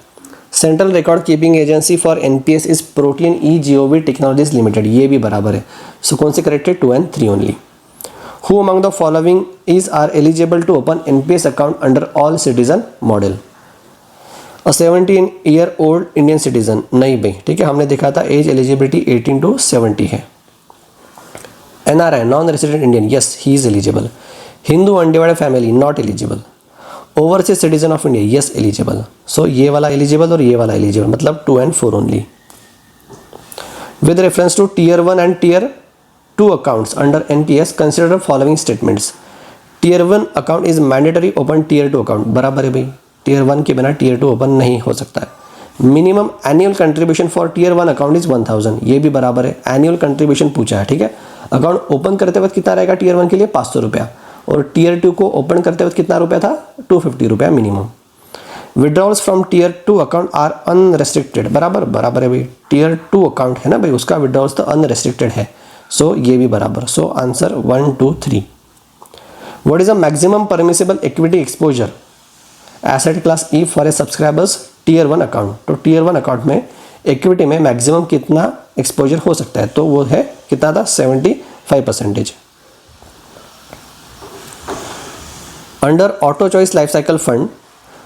S1: Central record keeping Agency for NPS is Protean eGov Technologies Limited, ये भी बराबर है। सो कौन से करेक्ट है? 2 and 3 only. Who among the following is are eligible to open NPS account under all citizen model? A 17-year-old Indian citizen, नहीं भाई, ठीक है, हमने देखा था एज एलिजिबिलिटी 18 to 70 है। NRI non resident Indian, yes he is eligible. Hindu undivided family not eligible. Overseas citizen of India, yes eligible. So ये वाला एलिजिबल और ये वाला एलिजिबल, मतलब 2 and 4 only. With reference to tier 1 and tier 2 accounts under NPS consider following statements. Tier 1 account is mandatory open tier 2 account, बराबर है भाई, टीयर 1 के बिना टीयर 2 ओपन नहीं हो सकता है। Minimum annual contribution for tier 1 account is 1000, ये भी बराबर है। एनुअल कंट्रीब्यूशन पूछा है, ठीक है। अकाउंट ओपन करते वक्त कितना रहेगा टीयर 1 के लिए? 500 रुपया, और टीयर 2 को ओपन करते वक्त कितना रुपया था? 250 रुपया minimum. Withdrawals from tier 2 account are unrestricted, बराबर बराबर है भाई, टीयर 2 अकाउंट है ना भाई, उसका विड्रॉल्स तो अनरेस्ट्रिक्टेड है। सो ये भी बराबर। So answer 1, 2, 3। What is a maximum permissible equity exposure asset class E for a subscribers tier 1 account? तो टीयर 1 अकाउंट में इक्विटी में मैक्सिमम कितना एक्सपोजर हो सकता है? तो वो है कितना था? 75%। Under auto choice life cycle fund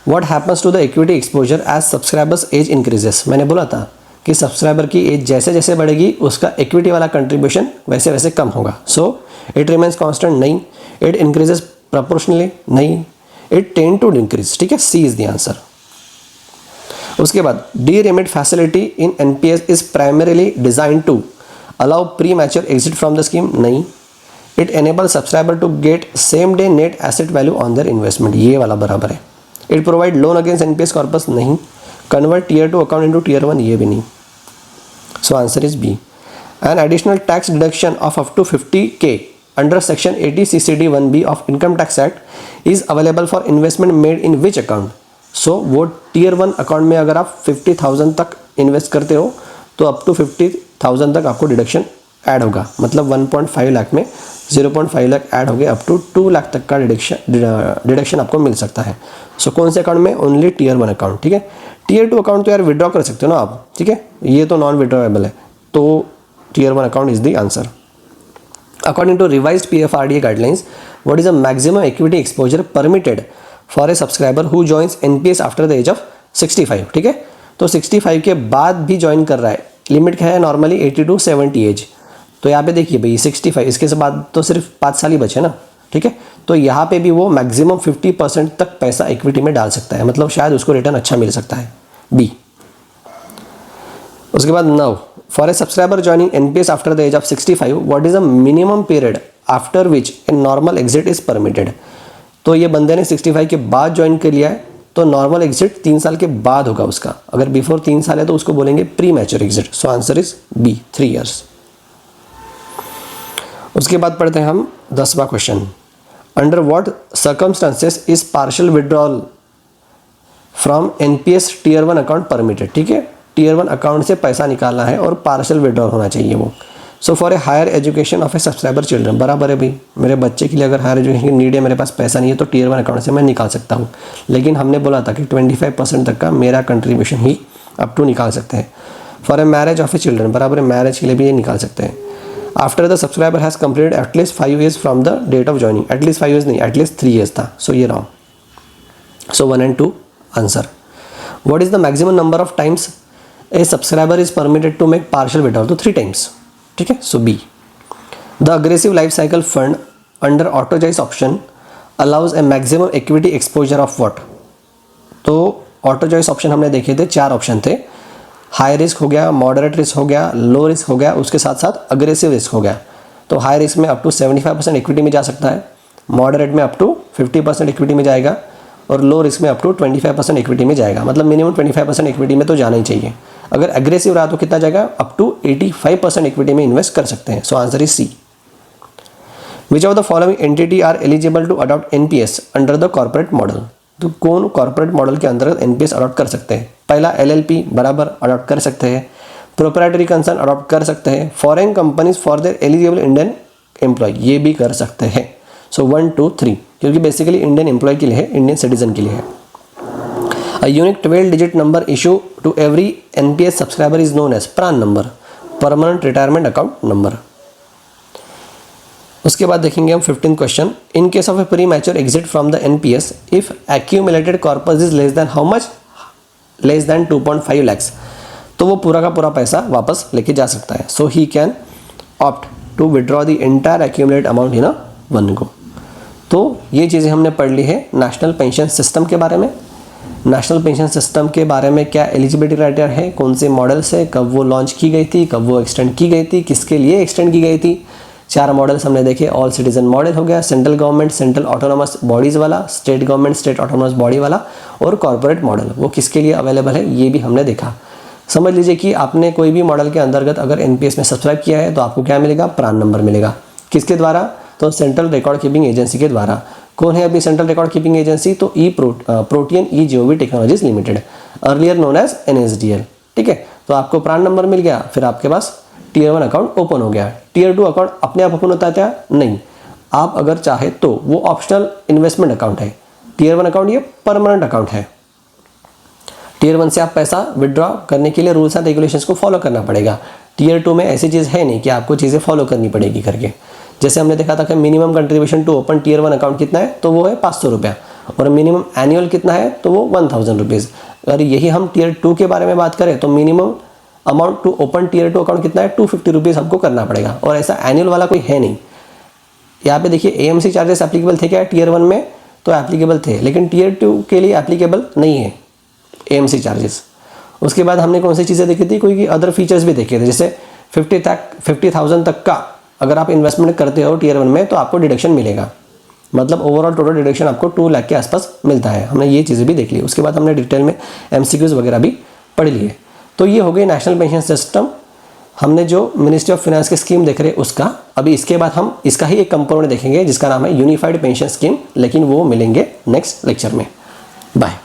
S1: what happens to the equity exposure as subscribers age increases? मैंने बोला था कि सब्सक्राइबर की एज जैसे जैसे बढ़ेगी उसका इक्विटी वाला कंट्रीब्यूशन वैसे वैसे कम होगा। सो इट रिमेन्स कांस्टेंट, नहीं। इट इंक्रीजेस प्रोपोर्शनली, नहीं। इट टेंड टू इंक्रीज, ठीक है, सी इज द आंसर। उसके बाद D remit facility in NPS is primarily design to allow premature exit from the scheme, नहीं। It enable subscriber to get same day net asset value on their investment, ये वाला बराबर है। It provide loan against NPS corpus, नहीं। Convert tier 2 account into tier 1, ये भी नहीं। So answer is B. An additional tax deduction of up to 50K under section 80 CCD 1B of Income Tax Act is available for investment made in which account? So वो टीयर 1 अकाउंट में अगर आप 50,000 तक इन्वेस्ट करते हो तो अप टू 50,000 तक आपको डिडक्शन ऐड होगा, मतलब 1.5 लाख में 0.5 लाख ऐड हो गए, अप टू 2 लाख तक का डिडक्शन आपको मिल सकता है। सो कौन से अकाउंट में? ओनली टीयर 1 अकाउंट, ठीक है। टीयर 2 अकाउंट तो यार विड्रॉ कर सकते हो ना आप, ठीक है, ये तो नॉन विड्रॉएबल है, तो tier 1 account is the answer. According to revised PFRDA guidelines what is the maximum equity exposure permitted for a subscriber who joins NPS after the age of 65, ठीक है। तो 65 के बाद भी ज्वाइन कर रहा है, लिमिट क्या है? Normally 80 to 70 age. तो यहाँ पे देखिए भाई 65, इसके बाद तो सिर्फ 5 साल ही बचे ना, ठीक है। तो यहाँ पे भी वो मैक्सिमम 50% तक पैसा इक्विटी में डाल सकता है, मतलब शायद उसको रिटर्न अच्छा मिल सकता है, बी। उसके बाद now for a subscriber joining NPS after the age of 65 what is the minimum period after which a normal exit is permitted? तो ये बंदे ने 65 के बाद ज्वाइन कर लिया है, तो नॉर्मल एग्जिट 3 साल के बाद होगा उसका। अगर बिफोर 3 साल है तो उसको बोलेंगे premature exit. So answer is B, 3 years। उसके बाद पढ़ते हैं हम 10वां question. Under what circumstances is partial withdrawal from NPS tier 1 account permitted? ठीक है, टीयर 1 अकाउंट से पैसा निकालना है और पार्शियल विड्रॉल होना चाहिए वो। So for a higher education of a subscriber children, बराबर है भाई, मेरे बच्चे के लिए अगर हायर एजुकेशन की नीड है, मेरे पास पैसा नहीं है, तो टीयर 1 अकाउंट से मैं निकाल सकता हूँ। लेकिन हमने बोला था कि 25% तक का मेरा कंट्रीब्यूशन ही अप टू निकाल सकते हैं। For a marriage of A children, बराबर है, मैरिज के लिए भी ये निकाल सकते हैं। After the subscriber has completed at least 5 years from the date of joining, at least 5 years नहीं, एटलीस्ट 3 years था। सो ये wrong. So 1 and 2 answer. What is the maximum number of times a subscriber is permitted to make partial withdrawal? तो 3 times, ठीक है। So B. The aggressive life cycle fund under auto choice option allows a maximum equity exposure of what? तो ऑटो चॉइस ऑप्शन हमने देखे थे, 4 ऑप्शन थे। हाई रिस्क हो गया, मॉडरेट रिस्क हो गया, लो रिस्क हो गया, उसके साथ साथ अग्रेसिव रिस्क हो गया। तो हाई रिस्क में अप टू 75% इक्विटी में जा सकता है, मॉडरेट में अप टू 50% इक्विटी में जाएगा, और लो रिस्क में अप टू 25% इक्विटी में जाएगा। मतलब मिनिमम 25% इक्विटी में तो जाना ही चाहिए। अगर एग्रेसिव रहा तो कितना जाएगा? अप टू 85% इक्विटी में इन्वेस्ट कर सकते हैं। So answer is C. Which of the following entity are eligible to adopt NPS under the corporate model? तो कौन कॉर्पोरेट मॉडल के अंतर्गत एनपीएस अडॉप्ट कर सकते हैं? पहला एलएलपी, बराबर, अडॉप्ट कर सकते हैं। प्रोप्राइटरी कंसर्न अडॉप्ट कर सकते हैं। Foreign companies for their eligible Indian employ, ये भी कर सकते हैं। सो 1, 2, 3, क्योंकि बेसिकली इंडियन एम्प्लॉय के लिए है, इंडियन सिटीजन के लिए है। A unique 12-digit number issue to every NPS subscriber is known as PRAN number, permanent retirement account number. उसके बाद देखेंगे हम 15th question, in case of a premature exit from the NPS if accumulated corpus is less than how much, less than 2.5 lakhs, तो वो पूरा का पूरा पैसा वापस लेके जा सकता है। So he can opt to withdraw the entire accumulated amount in a one go. तो ये चीज़ें हमने पढ़ ली है नेशनल पेंशन सिस्टम के बारे में। नेशनल पेंशन सिस्टम के बारे में क्या एलिजिबिलिटी क्राइटेरिया है, कौन से मॉडल्स है, कब वो लॉन्च की गई थी, कब वो एक्सटेंड की गई थी, किसके लिए एक्सटेंड की गई थी। 4 मॉडल्स हमने देखे, ऑल सिटीजन मॉडल हो गया, central government central autonomous bodies वाला, state government state autonomous body वाला, और कॉर्पोरेट मॉडल वो किसके लिए अवेलेबल है ये भी हमने देखा। समझ लीजिए कि आपने कोई भी मॉडल के अंतर्गत अगर एनपीएस में सब्सक्राइब किया है तो आपको क्या मिलेगा, प्रान नंबर मिलेगा। किसके द्वारा, तो सेंट्रल रिकॉर्ड कीपिंग एजेंसी के द्वारा। कौन है अभी सेंट्रल रिकॉर्ड कीपिंग एजेंसी, तो Protean eGov Technologies Limited, earlier known as NSDL. ठीक है, तो आपको प्रान नंबर मिल गया, फिर आपके पास टियर 1 अकाउंट ओपन हो गया। टियर 2 अकाउंट अपने आप ओपन होता है क्या, नहीं, आप अगर चाहे तो वो ऑप्शनल इन्वेस्टमेंट अकाउंट है। टियर 1 अकाउंट ये परमानेंट अकाउंट है। टियर 1 से आप पैसा विड्रॉ करने के लिए रूल्स एंड रेगुलेशंस को फॉलो करना पड़ेगा। टियर 2 में ऐसी चीज़ है नहीं कि आपको चीज़ें फॉलो करनी पड़ेगी करके। जैसे हमने देखा था कि minimum contribution to open tier 1 account कितना है, तो वो है 500 रुपया, और मिनिमम एनुअल कितना है, तो वो 1000 रुपीज़। अगर यही हम टियर 2 के बारे में बात करें तो minimum amount to open tier 2 account कितना है, 250 रुपीज़ हमको करना पड़ेगा, और ऐसा एनुअल वाला कोई है नहीं। यहाँ पे देखिए एएमसी चार्जेस एप्लीकेबल थे क्या टियर 1 में, तो एप्लीकेबल थे, लेकिन टियर 2 के लिए एप्लीकेबल नहीं है एएमसी चार्जेस। उसके बाद हमने कौन सी चीज़ें देखी थी, कोई अदर फीचर्स भी देखे थे, जैसे 50,000 तक का अगर आप इन्वेस्टमेंट करते हो टियर 1 में तो आपको डिडक्शन मिलेगा, मतलब ओवरऑल टोटल डिडक्शन आपको 2 लाख के आसपास मिलता है। हमने ये चीज़ें भी देख ली। उसके बाद हमने डिटेल में एमसीक्यूज वगैरह भी पढ़ लिए। तो ये हो गई नेशनल पेंशन सिस्टम। हमने जो मिनिस्ट्री ऑफ फाइनेंस की स्कीम देख रहे हैं उसका, अभी इसके बाद हम इसका ही एक कंपोनेंट देखेंगे जिसका नाम है यूनिफाइड पेंशन स्कीम, लेकिन वो मिलेंगे नेक्स्ट लेक्चर में। बाय।